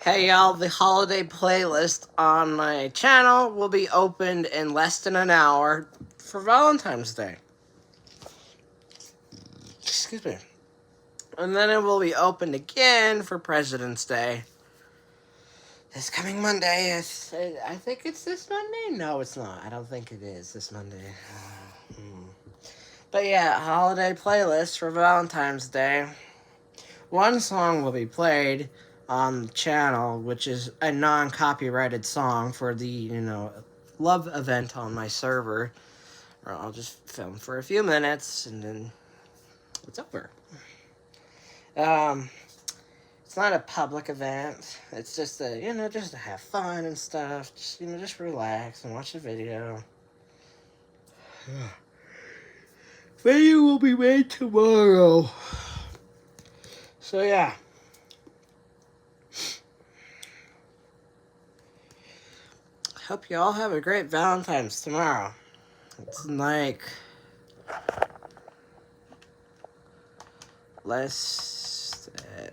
Hey y'all, the holiday playlist on my channel will be opened in less than an hour for Valentine's Day. Excuse me. And then it will be opened again for President's Day. This coming Monday, I think it's this Monday? No, it's not. I don't think it is this Monday. But yeah, holiday playlist for Valentine's Day. One song will be played on the channel, which is a non-copyrighted song for the, love event on my server. Or I'll just film for a few minutes and then it's over. It's not a public event. It's just just to have fun and stuff. Just relax and watch the video. Video will be made tomorrow. So yeah. Hope you all have a great Valentine's tomorrow. It's like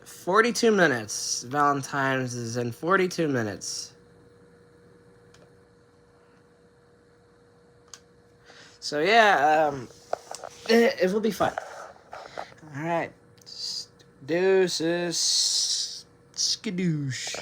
42 minutes. Valentine's is in 42 minutes. So yeah, it will be fun. All right. Deuces. Skadoosh.